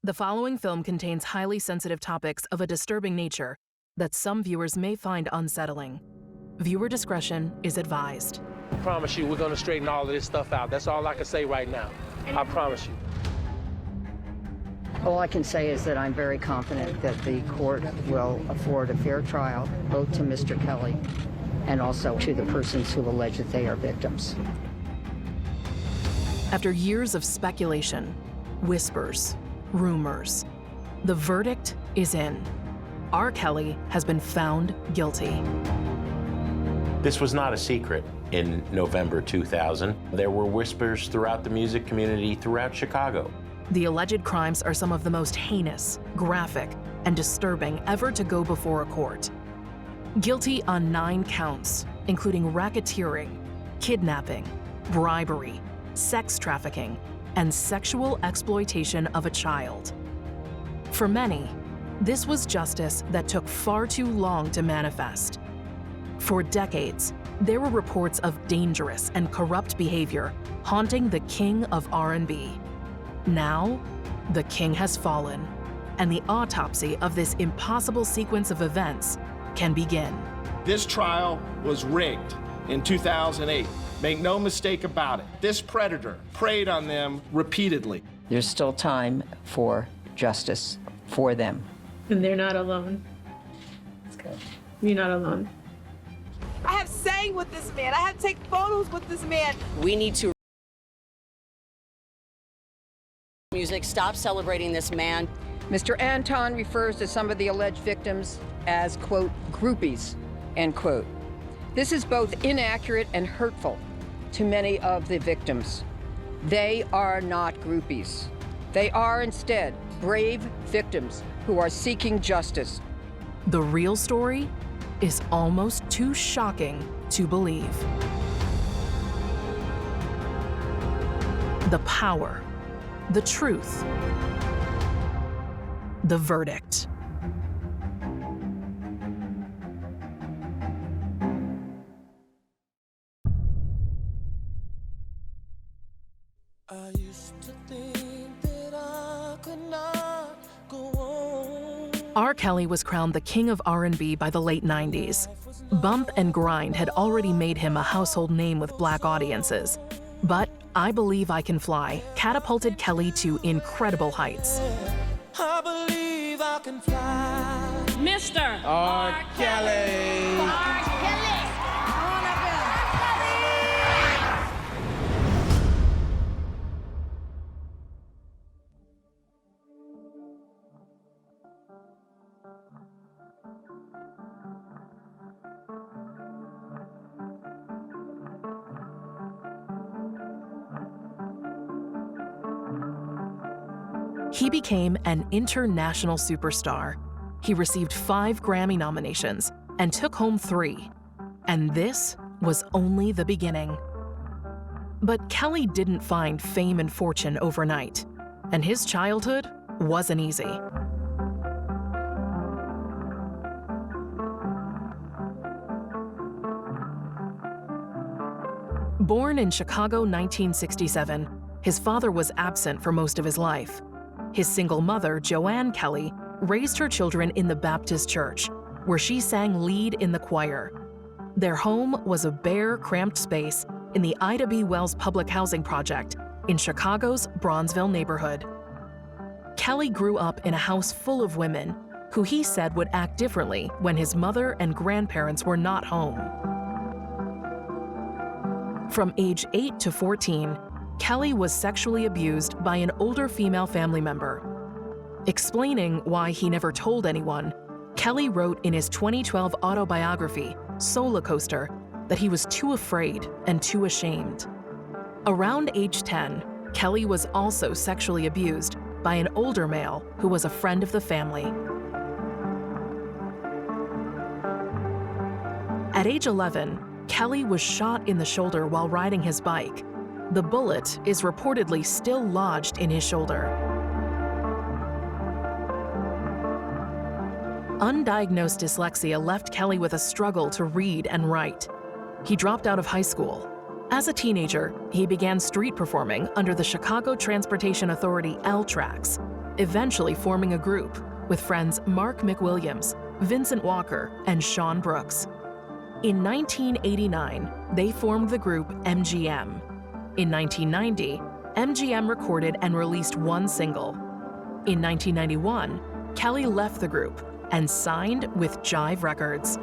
The following film contains highly sensitive topics of a disturbing nature that some viewers may find unsettling. Viewer discretion is advised. I promise you we're going to straighten all of this stuff out. That's all I can say right now. I promise you. All I can say is that I'm very confident that the court will afford a fair trial, both to Mr. Kelly and also to the persons who allege that they are victims. After years of speculation, whispers, rumors, the verdict is in. R. Kelly has been found guilty. This was not a secret in November 2000. There were whispers throughout the music community throughout Chicago. The alleged crimes are some of the most heinous, graphic, and disturbing ever to go before a court. Guilty on 9 counts, including racketeering, kidnapping, bribery, sex trafficking, and sexual exploitation of a child. For many, this was justice that took far too long to manifest. For decades, there were reports of dangerous and corrupt behavior haunting the king of R&B. Now, the king has fallen, and the autopsy of this impossible sequence of events can begin. This trial was rigged in 2008. Make no mistake about it. This predator preyed on them repeatedly. There's still time for justice for them. And they're not alone. That's good. You're not alone. I have sang with this man. I have taken photos with this man. We need to music, stop celebrating this man. Mr. Anton refers to some of the alleged victims as, quote, groupies, end quote. This is both inaccurate and hurtful to many of the victims. They are not groupies. They are instead brave victims who are seeking justice. The real story is almost too shocking to believe. The power, the truth, the verdict. I used to think that I could not go on. R. Kelly was crowned the king of R&B by the late 90s. Bump and Grind had already made him a household name with black audiences. But I Believe I Can Fly catapulted Kelly to incredible heights. I believe I can fly. Mr. R. Kelly. R. Kelly. He became an international superstar. He received 5 Grammy nominations and took home 3. And this was only the beginning. But Kelly didn't find fame and fortune overnight, and his childhood wasn't easy. Born in Chicago 1967, his father was absent for most of his life. His single mother, Joanne Kelly, raised her children in the Baptist church, where she sang lead in the choir. Their home was a bare, cramped space in the Ida B. Wells public housing project in Chicago's Bronzeville neighborhood. Kelly grew up in a house full of women who he said would act differently when his mother and grandparents were not home. From age 8 to 14, Kelly was sexually abused by an older female family member. Explaining why he never told anyone, Kelly wrote in his 2012 autobiography, Solar Coaster, that he was too afraid and too ashamed. Around age 10, Kelly was also sexually abused by an older male who was a friend of the family. At age 11, Kelly was shot in the shoulder while riding his bike. The bullet is reportedly still lodged in his shoulder. Undiagnosed dyslexia left Kelly with a struggle to read and write. He dropped out of high school. As a teenager, he began street performing under the Chicago Transportation Authority L tracks. eventually forming a group with friends Mark McWilliams, Vincent Walker, and Sean Brooks. In 1989, they formed the group MGM. In 1990, MGM recorded and released one single. In 1991, Kelly left the group and signed with Jive Records.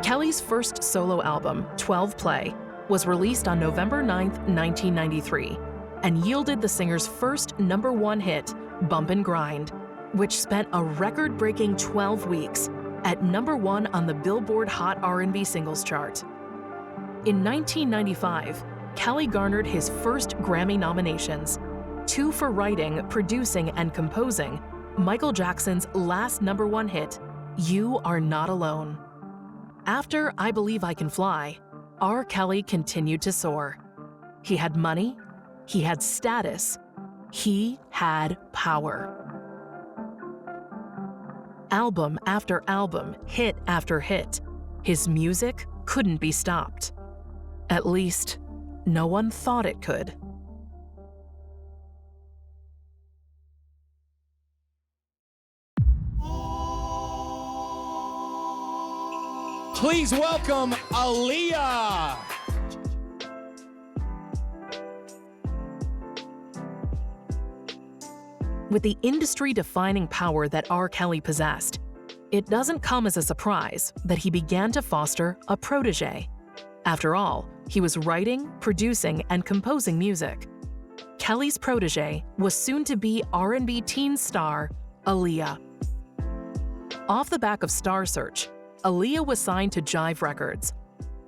Kelly's first solo album, 12 Play, was released on November 9, 1993, and yielded the singer's first #1 hit, Bump & Grind, which spent a record-breaking 12 weeks at #1 on the Billboard Hot R&B Singles Chart. In 1995, Kelly garnered his first Grammy nominations, 2 for writing, producing, and composing Michael Jackson's last #1 hit, You Are Not Alone. After I Believe I Can Fly, R. Kelly continued to soar. He had money, he had status, he had power. Album after album, hit after hit, his music couldn't be stopped. At least, no one thought it could. Please welcome Aaliyah. With the industry-defining power that R. Kelly possessed, it doesn't come as a surprise that he began to foster a protege. After all, he was writing, producing, and composing music. Kelly's protege was soon-to-be R&B teen star Aaliyah. Off the back of Star Search, Aaliyah was signed to Jive Records.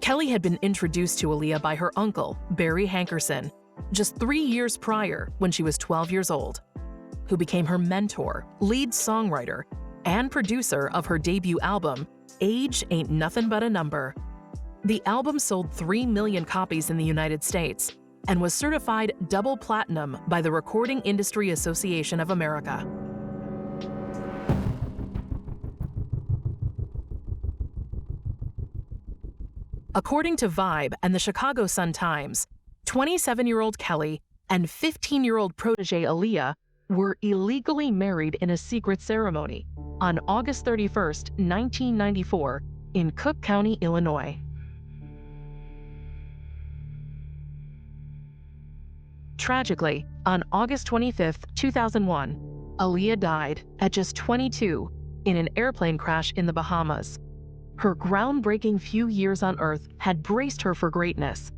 Kelly had been introduced to Aaliyah by her uncle, Barry Hankerson, just 3 years prior when she was 12 years old, who became her mentor, lead songwriter, and producer of her debut album, Age Ain't Nothing But a Number. The album sold 3 million copies in the United States and was certified double platinum by the Recording Industry Association of America. According to Vibe and the Chicago Sun-Times, 27-year-old Kelly and 15-year-old protege Aaliyah were illegally married in a secret ceremony on August 31, 1994, in Cook County, Illinois. Tragically, on August 25, 2001, Aaliyah died at just 22 in an airplane crash in the Bahamas. Her groundbreaking few years on Earth had braced her for greatness,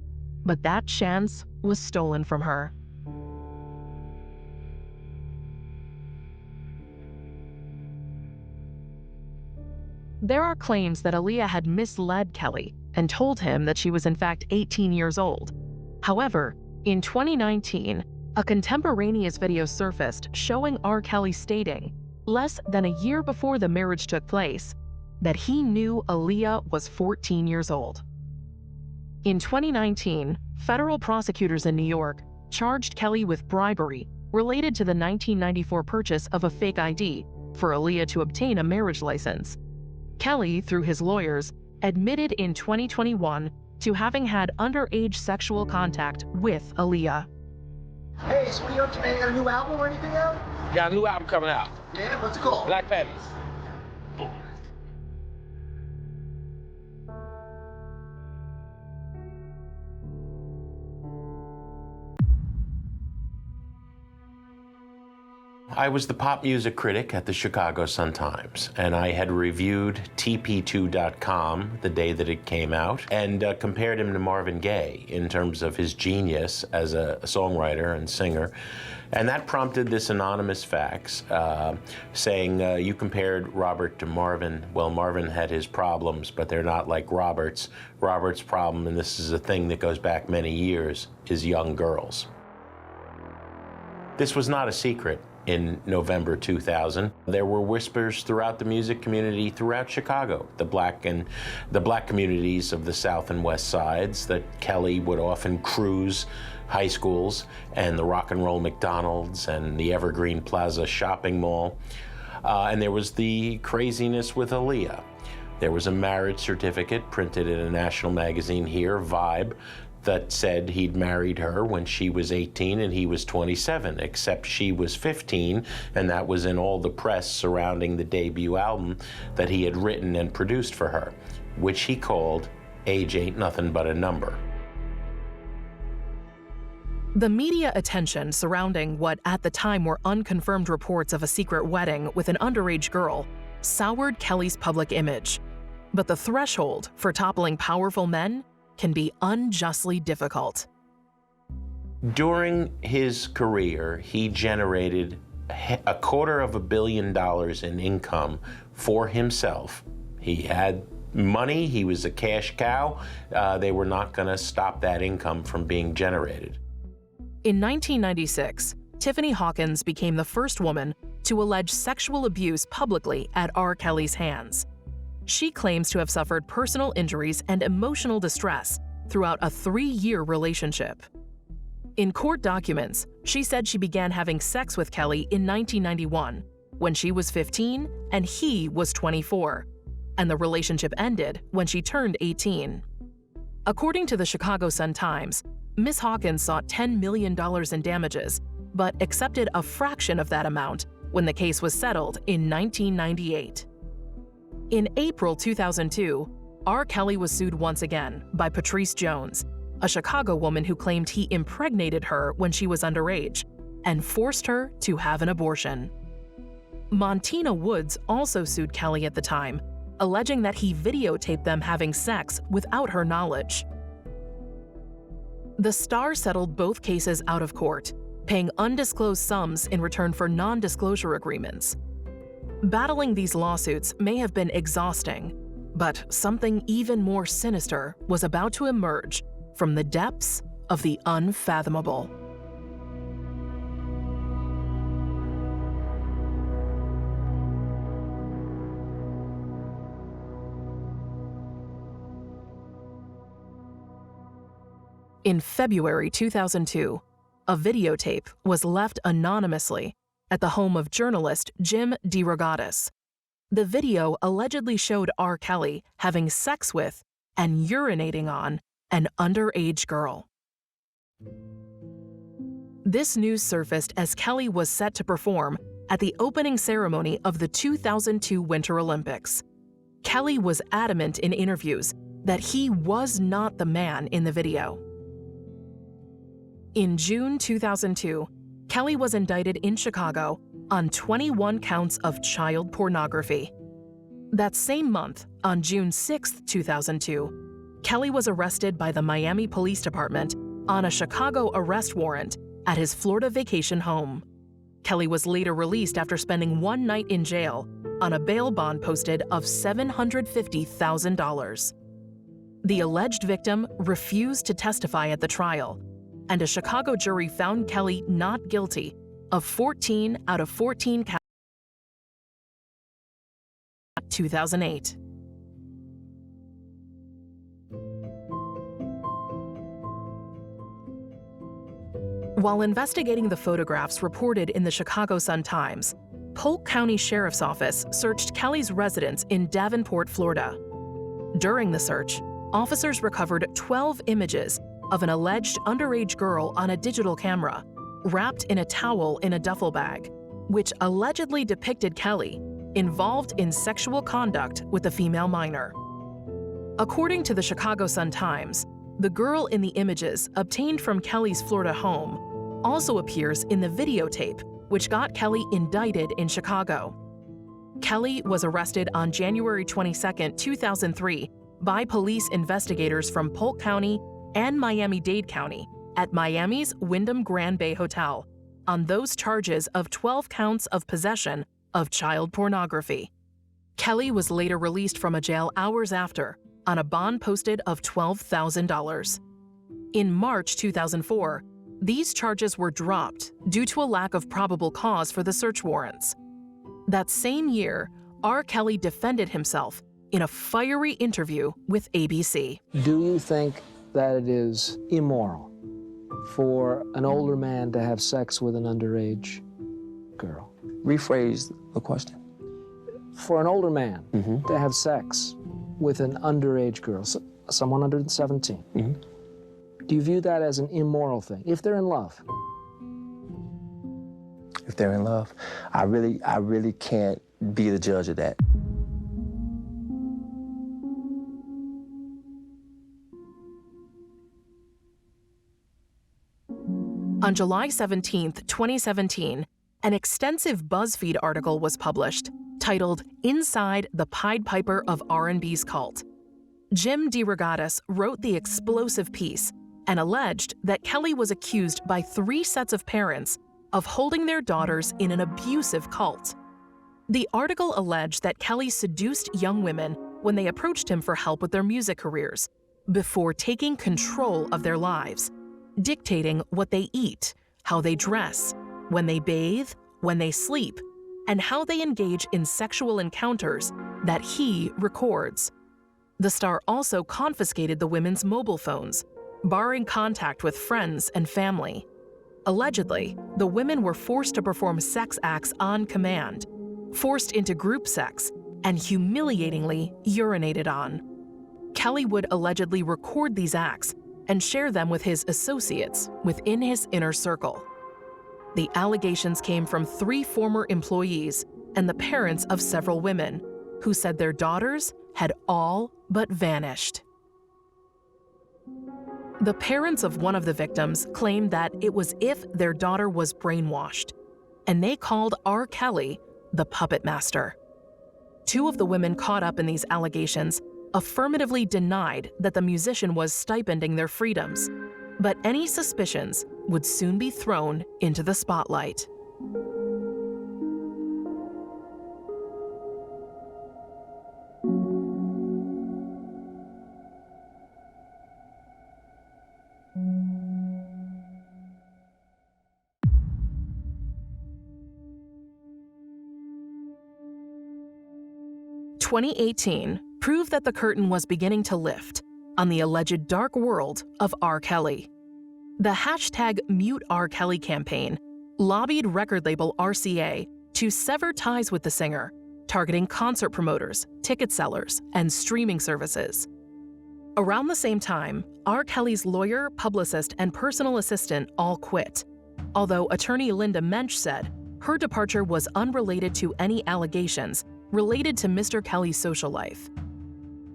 but that chance was stolen from her. There are claims that Aaliyah had misled Kelly and told him that she was in fact 18 years old. However, in 2019, a contemporaneous video surfaced showing R. Kelly stating, less than a year before the marriage took place, that he knew Aaliyah was 14 years old. In 2019, federal prosecutors in New York charged Kelly with bribery related to the 1994 purchase of a fake ID for Aaliyah to obtain a marriage license. Kelly, through his lawyers, admitted in 2021 to having had underage sexual contact with Aaliyah. Hey, so what are you up to, man? You got a new album or anything out? Got a new album coming out. Yeah, what's it called? Black Patties. I was the pop music critic at the Chicago Sun-Times, and I had reviewed TP2.com the day that it came out and compared him to Marvin Gaye in terms of his genius as a songwriter and singer. And that prompted this anonymous fax saying, you compared Robert to Marvin. Well, Marvin had his problems, but they're not like Robert's. Robert's problem, and this is a thing that goes back many years, is young girls. This was not a secret. In November 2000, there were whispers throughout the music community throughout Chicago, the black communities of the South and West Sides, that Kelly would often cruise high schools and the Rock and Roll McDonald's and the Evergreen Plaza shopping mall. And there was the craziness with Aaliyah. There was a marriage certificate printed in a national magazine here, Vibe, that said he'd married her when she was 18 and he was 27, except she was 15, and that was in all the press surrounding the debut album that he had written and produced for her, which he called Age Ain't Nothing But a Number. The media attention surrounding what at the time were unconfirmed reports of a secret wedding with an underage girl soured Kelly's public image. But the threshold for toppling powerful men can be unjustly difficult. During his career, he generated $250 million in income for himself. He had money, he was a cash cow. They were not going to stop that income from being generated. In 1996, Tiffany Hawkins became the first woman to allege sexual abuse publicly at R. Kelly's hands. She claims to have suffered personal injuries and emotional distress throughout a 3-year relationship. In court documents, she said she began having sex with Kelly in 1991, when she was 15 and he was 24, and the relationship ended when she turned 18. According to the Chicago Sun-Times, Ms. Hawkins sought $10 million in damages, but accepted a fraction of that amount when the case was settled in 1998. In April 2002, R. Kelly was sued once again by Patrice Jones, a Chicago woman who claimed he impregnated her when she was underage and forced her to have an abortion. Montina Woods also sued Kelly at the time, alleging that he videotaped them having sex without her knowledge. The star settled both cases out of court, paying undisclosed sums in return for non-disclosure agreements. Battling these lawsuits may have been exhausting, but something even more sinister was about to emerge from the depths of the unfathomable. In February 2002, a videotape was left anonymously at the home of journalist Jim DeRogatis. The video allegedly showed R. Kelly having sex with and urinating on an underage girl. This news surfaced as Kelly was set to perform at the opening ceremony of the 2002 Winter Olympics. Kelly was adamant in interviews that he was not the man in the video. In June 2002, Kelly was indicted in Chicago on 21 counts of child pornography. That same month, on June 6, 2002, Kelly was arrested by the Miami Police Department on a Chicago arrest warrant at his Florida vacation home. Kelly was later released after spending one night in jail on a bail bond posted of $750,000. The alleged victim refused to testify at the trial, and a Chicago jury found Kelly not guilty of 14 out of 14 counts. 2008. While investigating the photographs reported in the Chicago Sun-Times, Polk County Sheriff's Office searched Kelly's residence in Davenport, Florida. During the search, officers recovered 12 images of an alleged underage girl on a digital camera, wrapped in a towel in a duffel bag, which allegedly depicted Kelly involved in sexual conduct with a female minor. According to the Chicago Sun-Times, the girl in the images obtained from Kelly's Florida home also appears in the videotape, which got Kelly indicted in Chicago. Kelly was arrested on January 22, 2003 by police investigators from Polk County and Miami-Dade County at Miami's Wyndham Grand Bay Hotel on those charges of 12 counts of possession of child pornography. Kelly was later released from a jail hours after on a bond posted of $12,000. In March 2004, these charges were dropped due to a lack of probable cause for the search warrants. That same year, R. Kelly defended himself in a fiery interview with ABC. Do you think that it is immoral for an older man to have sex with an underage girl? Rephrase the question. For an older man to have sex with an underage girl, someone under 17. Mm-hmm. Do you view that as an immoral thing, if they're in love? If they're in love, I really can't be the judge of that. On July 17, 2017, an extensive BuzzFeed article was published titled "Inside the Pied Piper of R&B's Cult." Jim DeRogatis wrote the explosive piece and alleged that Kelly was accused by 3 sets of parents of holding their daughters in an abusive cult. The article alleged that Kelly seduced young women when they approached him for help with their music careers, before taking control of their lives, dictating what they eat, how they dress, when they bathe, when they sleep, and how they engage in sexual encounters that he records. The star also confiscated the women's mobile phones, barring contact with friends and family. Allegedly, the women were forced to perform sex acts on command, forced into group sex, and humiliatingly urinated on. Kelly would allegedly record these acts and share them with his associates within his inner circle. The allegations came from 3 former employees and the parents of several women, who said their daughters had all but vanished. The parents of one of the victims claimed that it was if their daughter was brainwashed, and they called R. Kelly the puppet master. 2 of the women caught up in these allegations affirmatively denied that the musician was stipending their freedoms, but any suspicions would soon be thrown into the spotlight. "2018 proved that the curtain was beginning to lift on the alleged dark world of R. Kelly. The hashtag #MuteRKelly campaign lobbied record label RCA to sever ties with the singer, targeting concert promoters, ticket sellers, and streaming services. Around the same time, R. Kelly's lawyer, publicist, and personal assistant all quit, although attorney Linda Mensch said her departure was unrelated to any allegations related to Mr. Kelly's social life.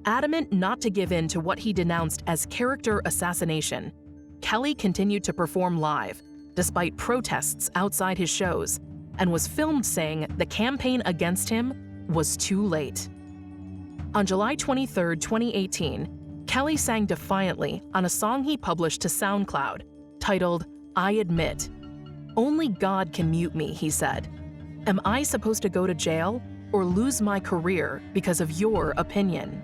Adamant not to give in to what he denounced as character assassination, Kelly continued to perform live, despite protests outside his shows, and was filmed saying the campaign against him was too late. On July 23, 2018, Kelly sang defiantly on a song he published to SoundCloud, titled "I Admit." "Only God can mute me," he said. "Am I supposed to go to jail or lose my career because of your opinion?"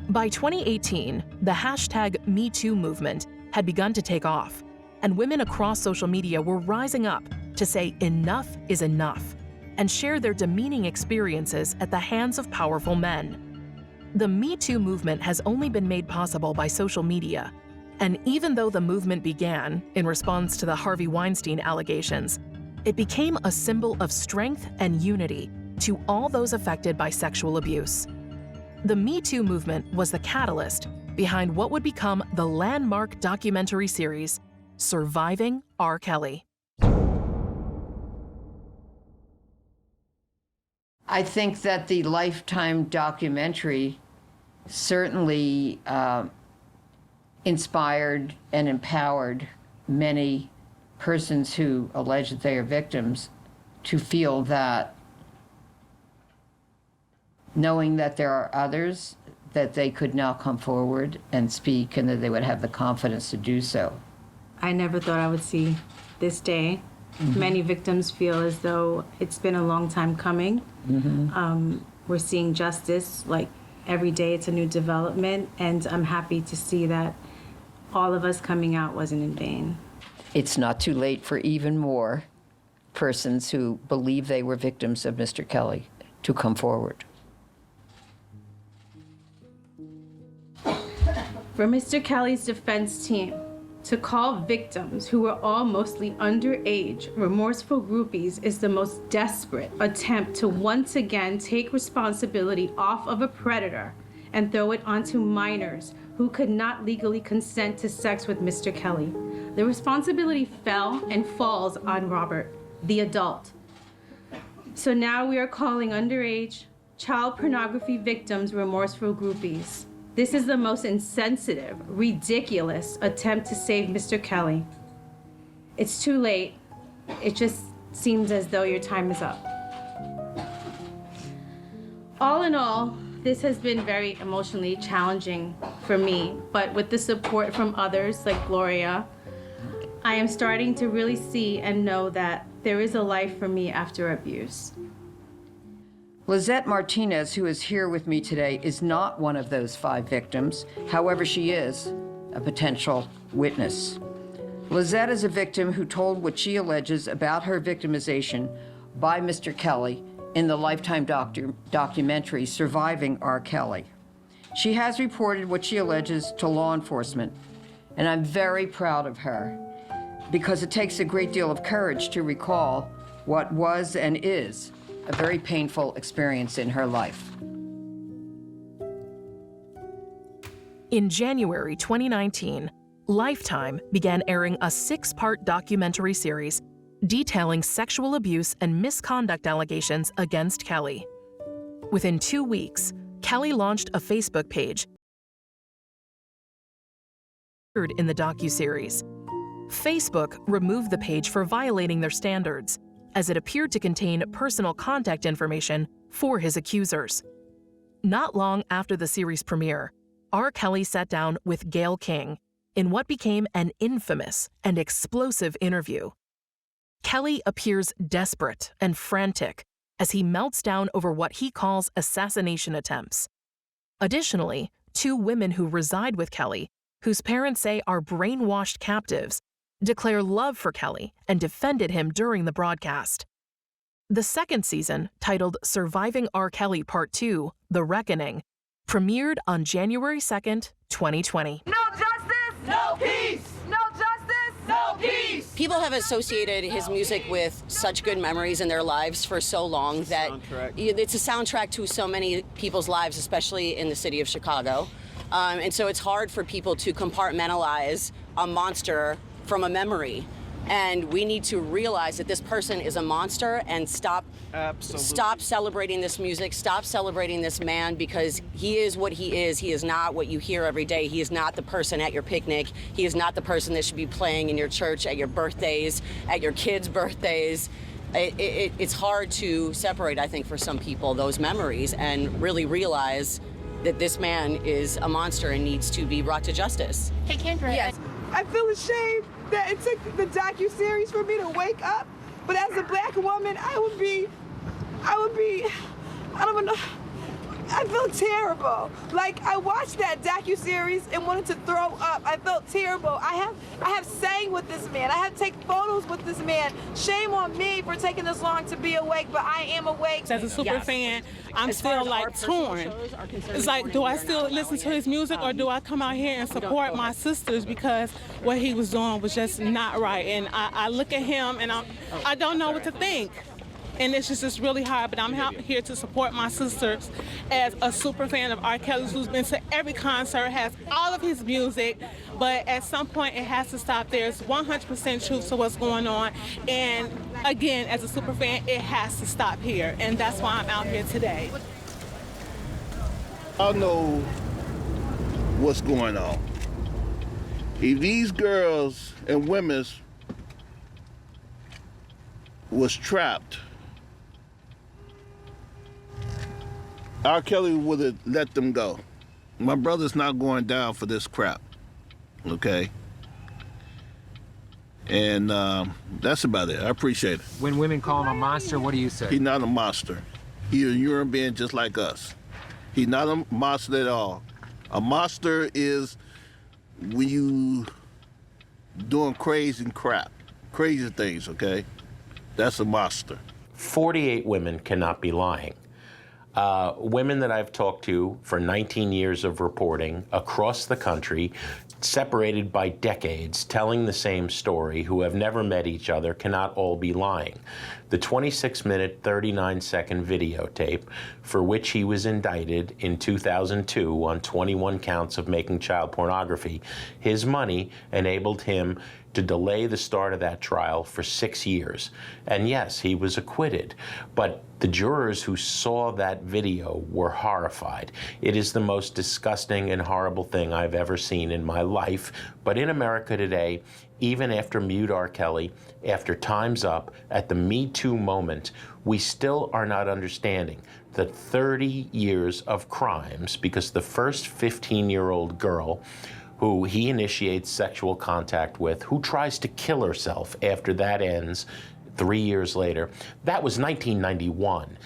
By 2018, the hashtag #MeToo movement had begun to take off, and women across social media were rising up to say enough is enough and share their demeaning experiences at the hands of powerful men. The #MeToo movement has only been made possible by social media, and even though the movement began in response to the Harvey Weinstein allegations, it became a symbol of strength and unity to all those affected by sexual abuse. The #MeToo movement was the catalyst behind what would become the landmark documentary series, Surviving R. Kelly. I think that the Lifetime documentary certainly inspired and empowered many persons who allege that they are victims to feel that, knowing that there are others, that they could now come forward and speak and that they would have the confidence to do so. I never thought I would see this day. Mm-hmm. Many victims feel as though it's been a long time coming. Mm-hmm. We're seeing justice, like every day it's a new development, and I'm happy to see that all of us coming out wasn't in vain. It's not too late for even more persons who believe they were victims of Mr. Kelly to come forward. For Mr. Kelly's defense team to call victims who were all mostly underage remorseful groupies is the most desperate attempt to once again take responsibility off of a predator and throw it onto minors who could not legally consent to sex with Mr. Kelly. The responsibility fell and falls on Robert, the adult. So now we are calling underage child pornography victims remorseful groupies. This is the most insensitive, ridiculous attempt to save Mr. Kelly. It's too late. It just seems as though your time is up. All in all, this has been very emotionally challenging for me, but with the support from others like Gloria, I am starting to really see and know that there is a life for me after abuse. Lizette Martinez, who is here with me today, is not one of those 5 victims. However, she is a potential witness. Lizette is a victim who told what she alleges about her victimization by Mr. Kelly in the Lifetime documentary, Surviving R. Kelly. She has reported what she alleges to law enforcement, and I'm very proud of her because it takes a great deal of courage to recall what was and is a very painful experience in her life. In January 2019, Lifetime began airing a 6-part documentary series detailing sexual abuse and misconduct allegations against Kelly. Within 2 weeks, Kelly launched a Facebook page in the docuseries. Facebook removed the page for violating their standards, as it appeared to contain personal contact information for his accusers. Not long after the series premiere, R. Kelly sat down with Gayle King in what became an infamous and explosive interview. Kelly appears desperate and frantic as he melts down over what he calls assassination attempts. Additionally, 2 women who reside with Kelly, whose parents say are brainwashed captives, declare love for Kelly and defended him during the broadcast. The second season, titled Surviving R. Kelly Part 2, The Reckoning, premiered on January 2nd, 2020. No justice, no peace. No justice, no peace. People have associated his music with such good memories in their lives for so long that it's a soundtrack to so many people's lives, especially in the city of Chicago. And so it's hard for people to compartmentalize a monster from a memory. And we need to realize that this person is a monster and stop celebrating this music, stop celebrating this man, because he is what he is. He is not what you hear every day. He is not the person at your picnic. He is not the person that should be playing in your church at your birthdays, at your kids' birthdays. It's hard to separate, I think, for some people, those memories and really realize that this man is a monster and needs to be brought to justice. Hey, Kendra. Yes. I feel ashamed that it took the docuseries for me to wake up, but as a black woman, I would be, I don't even know, I feel terrible. Like, I watched that docuseries and wanted to throw up. I felt terrible. I have sang with this man. I have to take photos with this man. Shame on me for taking this long to be awake, but I am awake. As a super fan, I'm still like torn. It's like, do I still listen to his music or do I come out here and support my sisters, because what he was doing was just not right. And I look at him and I don't know what to think. And it's just really hard, but I'm here to support my sisters as a super fan of R. Kelly, who's been to every concert, has all of his music, but at some point it has to stop. There's 100% truth to what's going on, and again, as a super fan, it has to stop here, and that's why I'm out here today. I know what's going on. If these girls and women was trapped, R. Kelly would have let them go. My brother's not going down for this crap, okay? And that's about it. I appreciate it. When women call him a monster, what do you say? He's not a monster. He's a human being just like us. He's not a monster at all. A monster is when you doing crazy crap, crazy things, okay? That's a monster. 48 women cannot be lying. Women that I've talked to for 19 years of reporting across the country, separated by decades, telling the same story, who have never met each other, cannot all be lying. the 26-minute, 39-second videotape for which he was indicted in 2002 on 21 counts of making child pornography. His money enabled him to delay the start of that trial for 6 years. And yes, he was acquitted, but the jurors who saw that video were horrified. It is the most disgusting and horrible thing I've ever seen in my life. But in America today, even after Mute R. Kelly, after Time's Up, at the Me Too moment, we still are not understanding that 30 years of crimes, because the first 15-year-old girl who he initiates sexual contact with, who tries to kill herself after that ends 3 years later, that was 1991.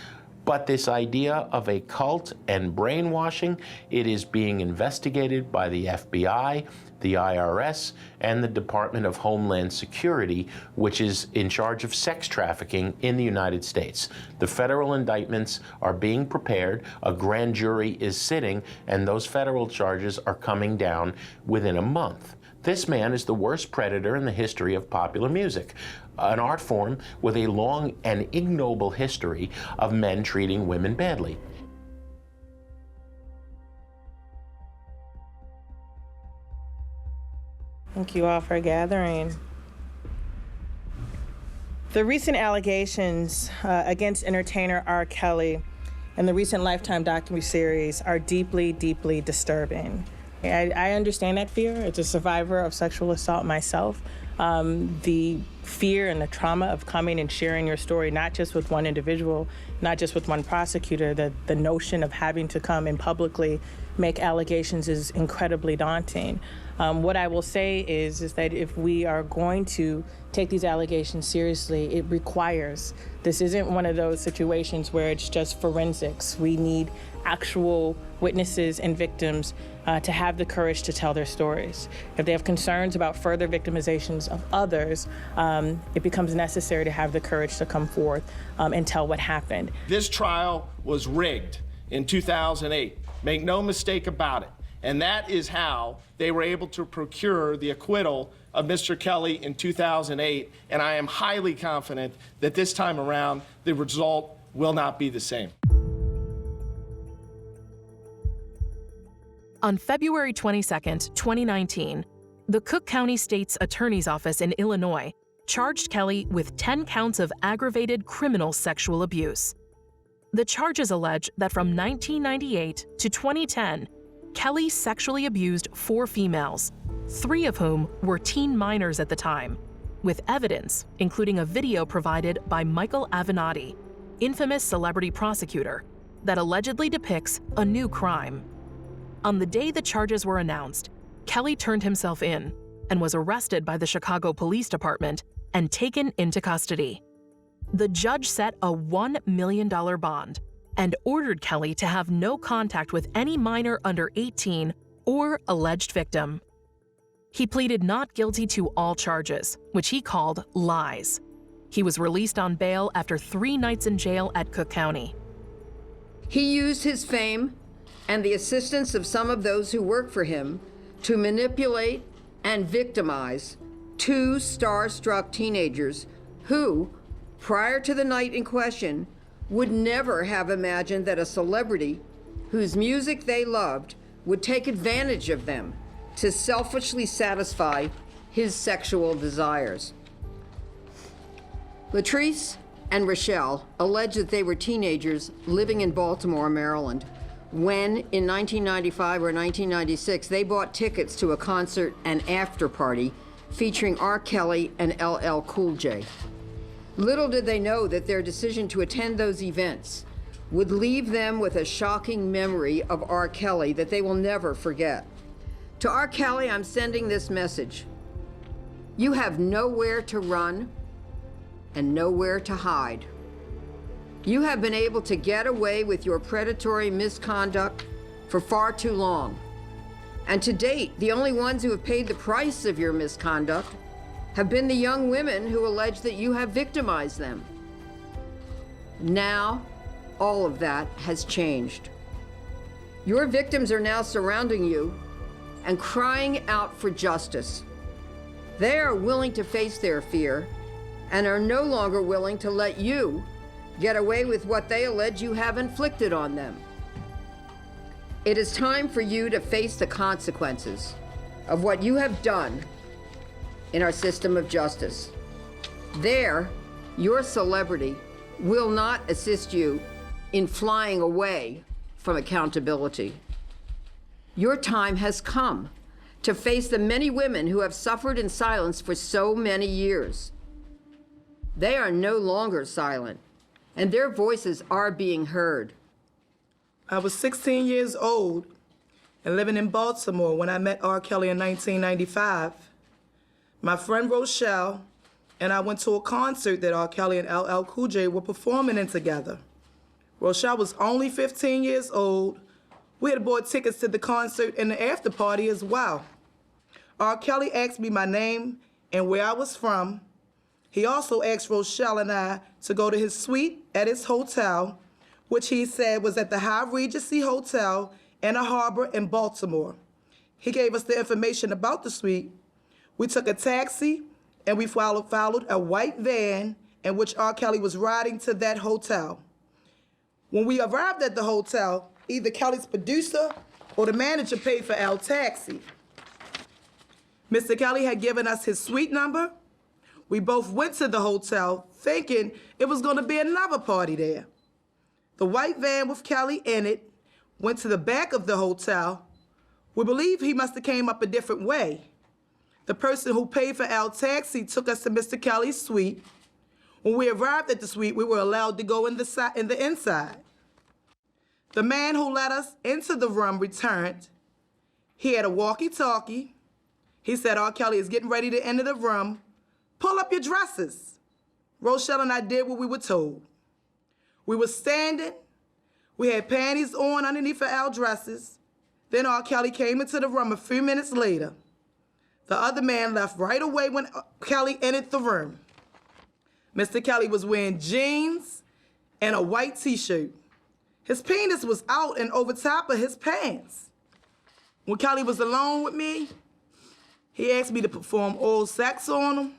But this idea of a cult and brainwashing, it is being investigated by the FBI, the IRS, and the Department of Homeland Security, which is in charge of sex trafficking in the United States. The federal indictments are being prepared, a grand jury is sitting, and those federal charges are coming down within a month. This man is the worst predator in the history of popular music, an art form with a long and ignoble history of men treating women badly. Thank you all for gathering. The recent allegations against entertainer R. Kelly and the recent Lifetime documentary series are deeply, deeply disturbing. I understand that fear. As a survivor of sexual assault myself, the fear and the trauma of coming and sharing your story, not just with one individual, not just with one prosecutor, the notion of having to come and publicly make allegations is incredibly daunting. What I will say is that if we are going to take these allegations seriously, it requires, this isn't one of those situations where it's just forensics. We need actual witnesses and victims to have the courage to tell their stories. If they have concerns about further victimizations of others, it becomes necessary to have the courage to come forth and tell what happened. This trial was rigged in 2008. Make no mistake about it. And that is how they were able to procure the acquittal of Mr. Kelly in 2008. And I am highly confident that this time around, the result will not be the same. On February 22nd, 2019, the Cook County State's Attorney's Office in Illinois charged Kelly with 10 counts of aggravated criminal sexual abuse. The charges allege that from 1998 to 2010, Kelly sexually abused 4 females, 3 of whom were teen minors at the time, with evidence, including a video provided by Michael Avenatti, infamous celebrity prosecutor, that allegedly depicts a new crime. On the day the charges were announced, Kelly turned himself in and was arrested by the Chicago Police Department and taken into custody. The judge set a $1 million bond and ordered Kelly to have no contact with any minor under 18 or alleged victim. He pleaded not guilty to all charges, which he called lies. He was released on bail after 3 nights in jail at Cook County. He used his fame and the assistance of some of those who work for him to manipulate and victimize 2 star-struck teenagers who, prior to the night in question, would never have imagined that a celebrity whose music they loved would take advantage of them to selfishly satisfy his sexual desires. Latrice and Rochelle allege that they were teenagers living in Baltimore, Maryland, when in 1995 or 1996, they bought tickets to a concert and after party featuring R. Kelly and LL Cool J. Little did they know that their decision to attend those events would leave them with a shocking memory of R. Kelly that they will never forget. To R. Kelly, I'm sending this message. You have nowhere to run and nowhere to hide. You have been able to get away with your predatory misconduct for far too long. And to date, the only ones who have paid the price of your misconduct have been the young women who allege that you have victimized them. Now, all of that has changed. Your victims are now surrounding you and crying out for justice. They are willing to face their fear and are no longer willing to let you get away with what they allege you have inflicted on them. It is time for you to face the consequences of what you have done in our system of justice. There, your celebrity will not assist you in flying away from accountability. Your time has come to face the many women who have suffered in silence for so many years. They are no longer silent, and their voices are being heard. I was 16 years old and living in Baltimore when I met R. Kelly in 1995. My friend Rochelle and I went to a concert that R. Kelly and LL Cool J were performing in together. Rochelle was only 15 years old. We had bought tickets to the concert and the after party as well. R. Kelly asked me my name and where I was from. He also asked Rochelle and I to go to his suite at his hotel, which he said was at the High Regency Hotel in a harbor in Baltimore. He gave us the information about the suite. We took a taxi and we followed a white van in which R. Kelly was riding to that hotel. When we arrived at the hotel, either Kelly's producer or the manager paid for our taxi. Mr. Kelly had given us his suite number. We both went to the hotel thinking it was gonna be another party there. The white van with Kelly in it went to the back of the hotel. We believe he must have came up a different way. The person who paid for our taxi took us to Mr. Kelly's suite. When we arrived at the suite, we were allowed to go in the inside. The man who let us into the room returned. He had a walkie-talkie. He said, R. Kelly is getting ready to enter the room. Pull up your dresses. Rochelle and I did what we were told. We were standing. We had panties on underneath our dresses. Then R. Kelly came into the room a few minutes later. The other man left right away when Kelly entered the room. Mr. Kelly was wearing jeans and a white t-shirt. His penis was out and over top of his pants. When Kelly was alone with me, he asked me to perform oral sex on him.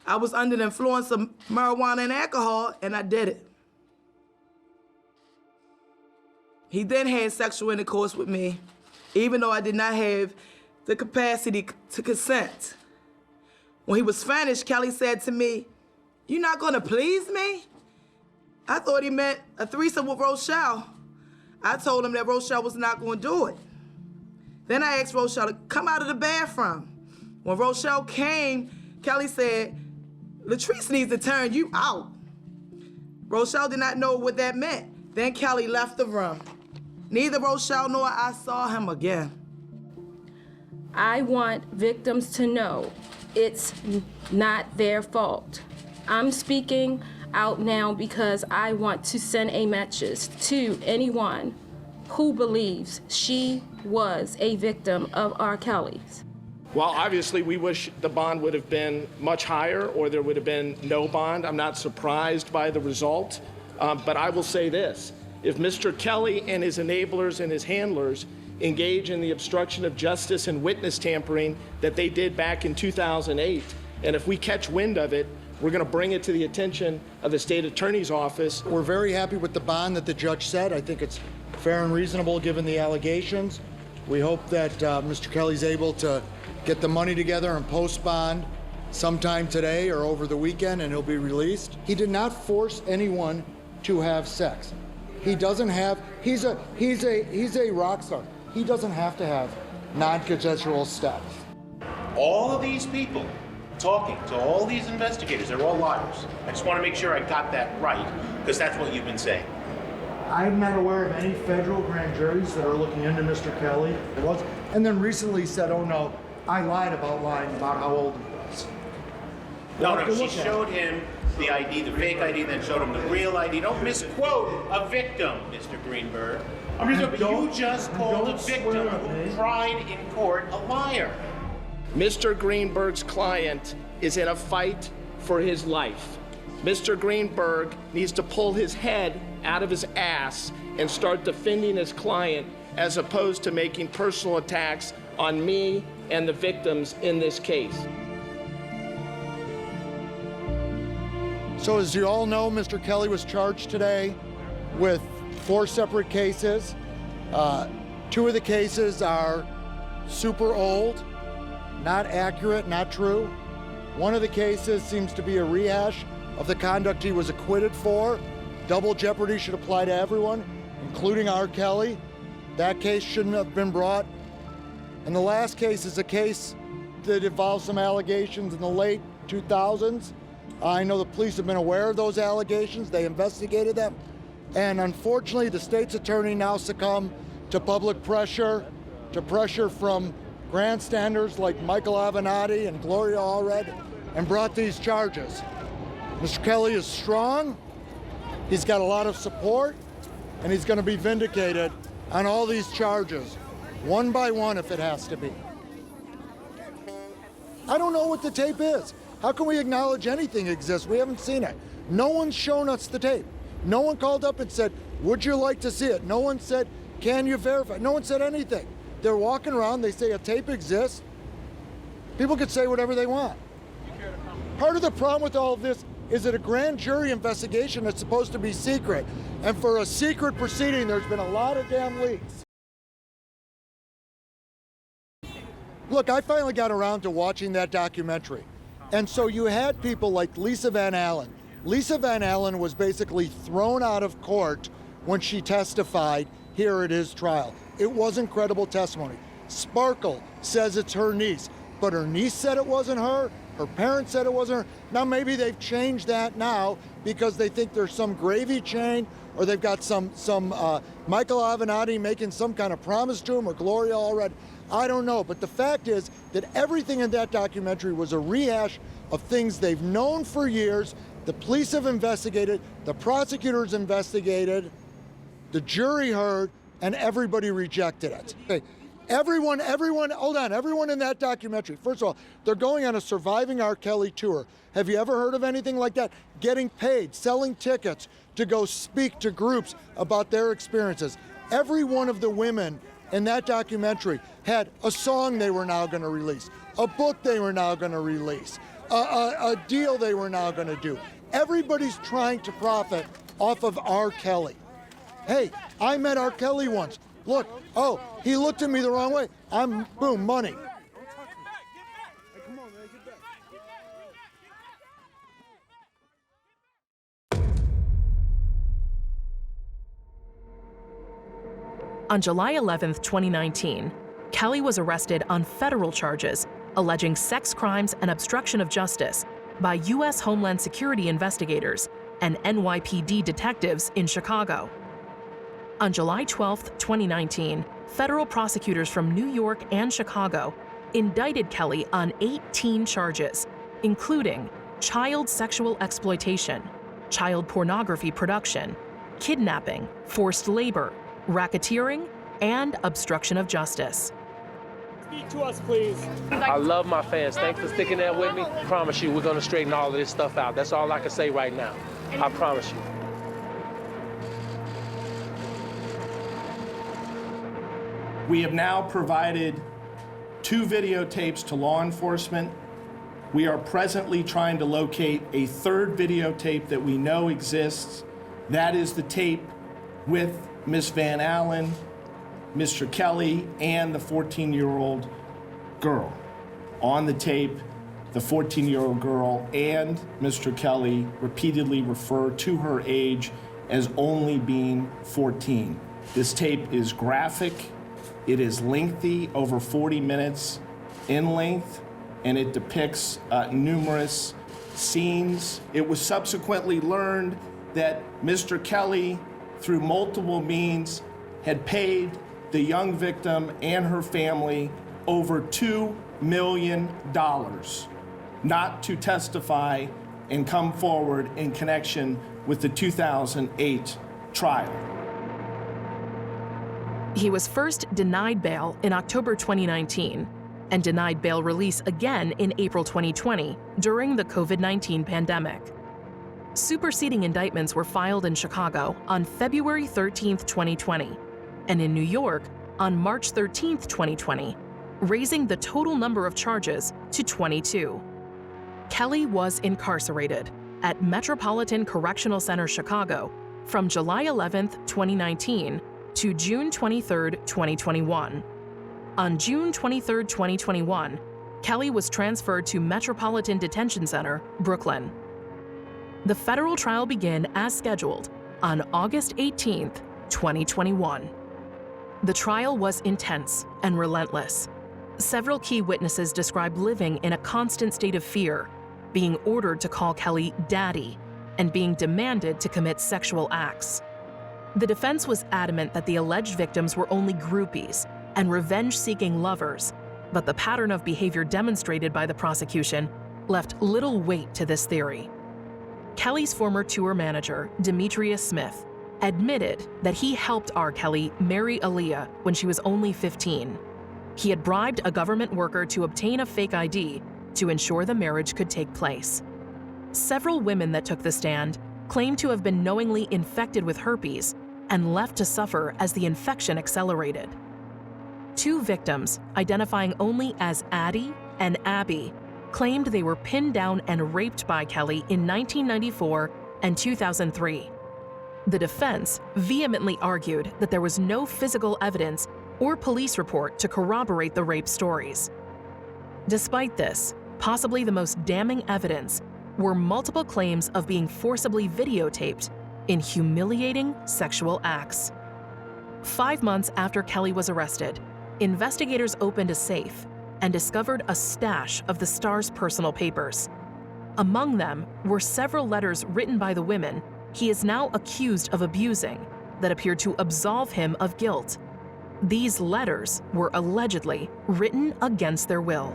I was under the influence of marijuana and alcohol, and I did it. He then had sexual intercourse with me, even though I did not have the capacity to consent. When he was finished, Kelly said to me, "You're not gonna please me?" I thought he meant a threesome with Rochelle. I told him that Rochelle was not gonna do it. Then I asked Rochelle to come out of the bathroom. When Rochelle came, Kelly said, "Latrice needs to turn you out." Rochelle did not know what that meant. Then Kelly left the room. Neither Rochelle nor I saw him again. I want victims to know it's not their fault. I'm speaking out now because I want to send a message to anyone who believes she was a victim of R. Kelly's. Well, obviously, we wish the bond would have been much higher or there would have been no bond. I'm not surprised by the result, but I will say this. If Mr. Kelly and his enablers and his handlers engage in the obstruction of justice and witness tampering that they did back in 2008, and if we catch wind of it, we're going to bring it to the attention of the state attorney's office. We're very happy with the bond that the judge set. I think it's fair and reasonable given the allegations. We hope that Mr. Kelly's able to get the money together and post bond sometime today or over the weekend, and he'll be released. He did not force anyone to have sex. He doesn't have. He's a rock star. He doesn't have to have non-consensual sex. All of these people talking to all these investigators, they're all liars. I just want to make sure I got that right, because that's what you've been saying. I'm not aware of any federal grand juries that are looking into Mr. Kelly. And then recently said, "Oh no, I lied about lying about how old he was." No, she showed him the ID, the fake ID, then showed him the real ID. Don't misquote a victim, Mr. Greenberg. You just called a victim who cried in court a liar. Mr. Greenberg's client is in a fight for his life. Mr. Greenberg needs to pull his head out of his ass and start defending his client as opposed to making personal attacks on me and the victims in this case. So as you all know, Mr. Kelly was charged today with 4 separate cases. 2 of the cases are super old, not accurate, not true. One of the cases seems to be a rehash of the conduct he was acquitted for. Double jeopardy should apply to everyone, including R. Kelly. That case shouldn't have been brought. And the last case is a case that involves some allegations in the late 2000s. I know the police have been aware of those allegations. They investigated them. And unfortunately, the state's attorney now succumbed to public pressure, to pressure from grandstanders like Michael Avenatti and Gloria Allred, and brought these charges. Mr. Kelly is strong. He's got a lot of support, and he's going to be vindicated on all these charges, one by one if it has to be. I don't know what the tape is. How can we acknowledge anything exists? We haven't seen it. No one's shown us the tape. No one called up and said, would you like to see it? No one said, can you verify? No one said anything. They're walking around, they say a tape exists. People can say whatever they want. Part of the problem with all of this is that a grand jury investigation is supposed to be secret. And for a secret proceeding, there's been a lot of damn leaks. Look, I finally got around to watching that documentary. And so you had people like Lisa Van Allen. Lisa Van Allen was basically thrown out of court when she testified here at his trial. It wasn't credible testimony. Sparkle says it's her niece, but her niece said it wasn't her. Her parents said it wasn't her. Now maybe they've changed that now because they think there's some gravy chain, or they've got some Michael Avenatti making some kind of promise to him, or Gloria Allred. I don't know, but the fact is that everything in that documentary was a rehash of things they've known for years. The police have investigated, the prosecutors investigated, the jury heard, and everybody rejected it. Okay. Everyone in that documentary, first of all, they're going on a Surviving R. Kelly tour. Have you ever heard of anything like that? Getting paid, selling tickets to go speak to groups about their experiences. Every one of the women in that documentary had a song they were now going to release, a book they were now going to release, a deal they were now going to do. Everybody's trying to profit off of R. Kelly. Hey, I met R. Kelly once. Look, oh, he looked at me the wrong way. Boom, money. On July 11, 2019, Kelly was arrested on federal charges alleging sex crimes and obstruction of justice by U.S. Homeland Security investigators and NYPD detectives in Chicago. On July 12, 2019, federal prosecutors from New York and Chicago indicted Kelly on 18 charges, including child sexual exploitation, child pornography production, kidnapping, forced labor, racketeering, and obstruction of justice. Speak to us, please. I love my fans. Thanks for sticking there with me. I promise you, we're going to straighten all of this stuff out. That's all I can say right now. I promise you. We have now provided 2 videotapes to law enforcement. We are presently trying to locate a 3rd videotape that we know exists. That is the tape with Miss Van Allen, Mr. Kelly, and the 14-year-old girl. On the tape, the 14-year-old girl and Mr. Kelly repeatedly refer to her age as only being 14. This tape is graphic. It is lengthy, over 40 minutes in length, and it depicts numerous scenes. It was subsequently learned that Mr. Kelly, through multiple means, had paid the young victim and her family over $2 million not to testify and come forward in connection with the 2008 trial. He was first denied bail in October 2019 and denied bail release again in April 2020 during the COVID-19 pandemic. Superseding indictments were filed in Chicago on February 13, 2020, and in New York on March 13, 2020, raising the total number of charges to 22. Kelly was incarcerated at Metropolitan Correctional Center, Chicago, from July 11th, 2019 to June 23rd, 2021. On June 23rd, 2021, Kelly was transferred to Metropolitan Detention Center, Brooklyn. The federal trial began as scheduled on August 18th, 2021. The trial was intense and relentless. Several key witnesses described living in a constant state of fear, being ordered to call Kelly daddy, and being demanded to commit sexual acts. The defense was adamant that the alleged victims were only groupies and revenge-seeking lovers, but the pattern of behavior demonstrated by the prosecution left little weight to this theory. Kelly's former tour manager, Demetrius Smith, admitted that he helped R. Kelly marry Aaliyah when she was only 15. He had bribed a government worker to obtain a fake ID to ensure the marriage could take place. Several women that took the stand claimed to have been knowingly infected with herpes and left to suffer as the infection accelerated. 2 victims, identifying only as Addie and Abby, claimed they were pinned down and raped by Kelly in 1994 and 2003. The defense vehemently argued that there was no physical evidence or police report to corroborate the rape stories. Despite this, possibly the most damning evidence were multiple claims of being forcibly videotaped in humiliating sexual acts. 5 months after Kelly was arrested, investigators opened a safe and discovered a stash of the star's personal papers. Among them were several letters written by the women he is now accused of abusing that appeared to absolve him of guilt. These letters were allegedly written against their will.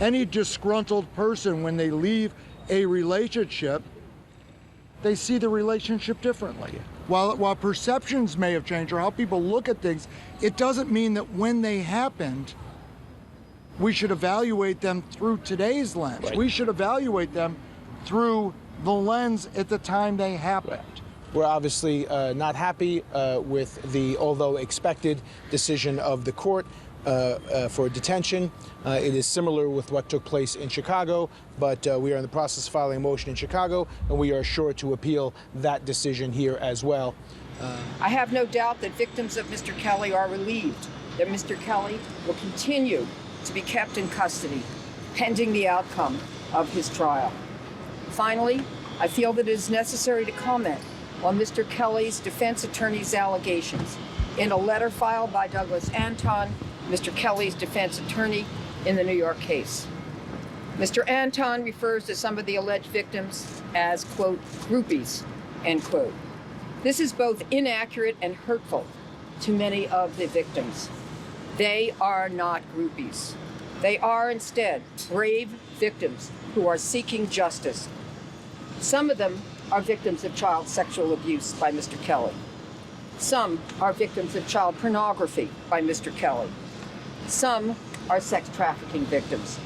Any disgruntled person, when they leave a relationship, they see the relationship differently. While perceptions may have changed or how people look at things, it doesn't mean that when they happened, we should evaluate them through today's lens. Right. We should evaluate them through the lens at the time they happened. We're obviously not happy with the, although expected, decision of the court for detention. It is similar with what took place in Chicago, but we are in the process of filing a motion in Chicago, and we are sure to appeal that decision here as well. I have no doubt that victims of Mr. Kelly are relieved that Mr. Kelly will continue to be kept in custody, pending the outcome of his trial. Finally, I feel that it is necessary to comment on Mr. Kelly's defense attorney's allegations in a letter filed by Douglas Anton, Mr. Kelly's defense attorney in the New York case. Mr. Anton refers to some of the alleged victims as, quote, groupies, end quote. This is both inaccurate and hurtful to many of the victims. They are not groupies. They are instead brave victims who are seeking justice. Some of them are victims of child sexual abuse by Mr. Kelly. Some are victims of child pornography by Mr. Kelly. Some are sex trafficking victims.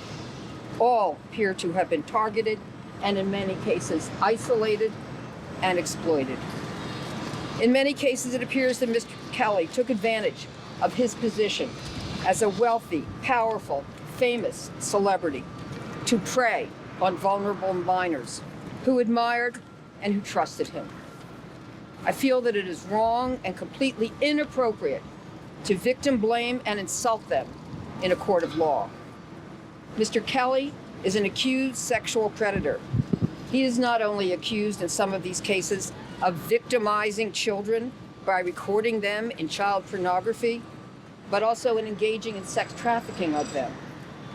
All appear to have been targeted and in many cases isolated and exploited. In many cases, it appears that Mr. Kelly took advantage of his position as a wealthy, powerful, famous celebrity to prey on vulnerable minors who admired and who trusted him. I feel that it is wrong and completely inappropriate to victim blame and insult them in a court of law. Mr. Kelly is an accused sexual predator. He is not only accused in some of these cases of victimizing children by recording them in child pornography, but also in engaging in sex trafficking of them.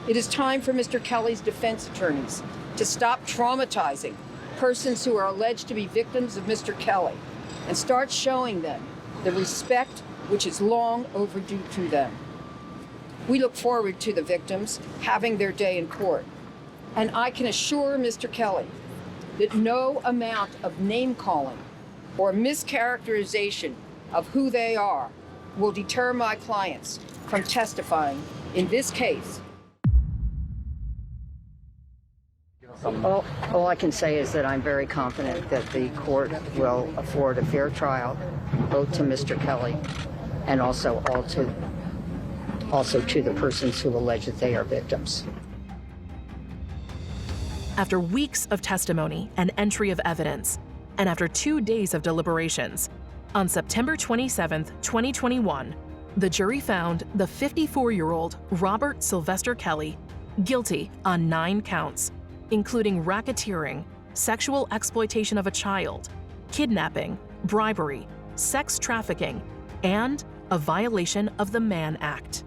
It is time for Mr. Kelly's defense attorneys to stop traumatizing persons who are alleged to be victims of Mr. Kelly and start showing them the respect which is long overdue to them. We look forward to the victims having their day in court, and I can assure Mr. Kelly that no amount of name-calling or mischaracterization of who they are will deter my clients from testifying in this case. All I can say is that I'm very confident that the court will afford a fair trial, both to Mr. Kelly and also also to the persons who allege that they are victims. After weeks of testimony and entry of evidence, and after 2 days of deliberations, on September 27, 2021, the jury found the 54-year-old Robert Sylvester Kelly guilty on 9 counts, including racketeering, sexual exploitation of a child, kidnapping, bribery, sex trafficking, and a violation of the Mann Act.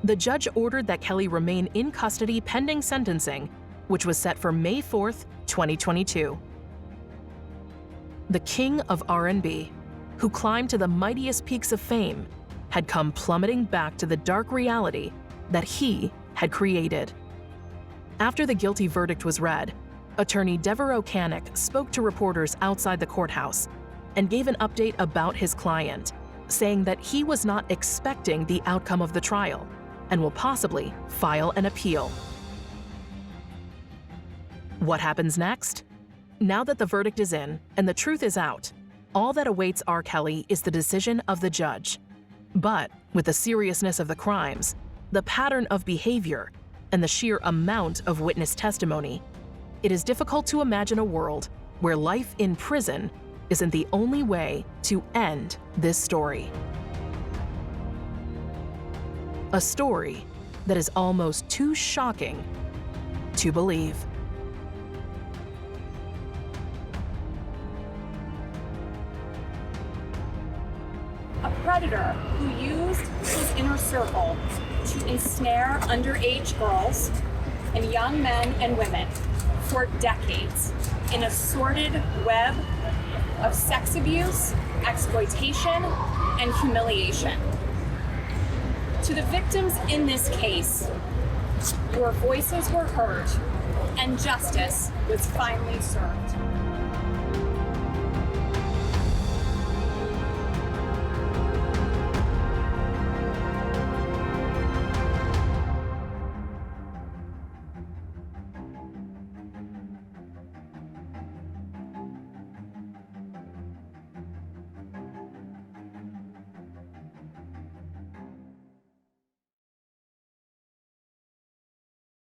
The judge ordered that Kelly remain in custody pending sentencing, which was set for May 4th, 2022. The king of R&B, who climbed to the mightiest peaks of fame, had come plummeting back to the dark reality that he had created. After the guilty verdict was read, attorney Devereaux Canick spoke to reporters outside the courthouse and gave an update about his client, saying that he was not expecting the outcome of the trial and will possibly file an appeal. What happens next? Now that the verdict is in and the truth is out, all that awaits R. Kelly is the decision of the judge. But with the seriousness of the crimes, the pattern of behavior, and the sheer amount of witness testimony, it is difficult to imagine a world where life in prison isn't the only way to end this story. A story that is almost too shocking to believe. A predator who used his inner circle to ensnare underage girls and young men and women for decades in a sordid web of sex abuse, exploitation, and humiliation. To the victims in this case, your voices were heard and justice was finally served.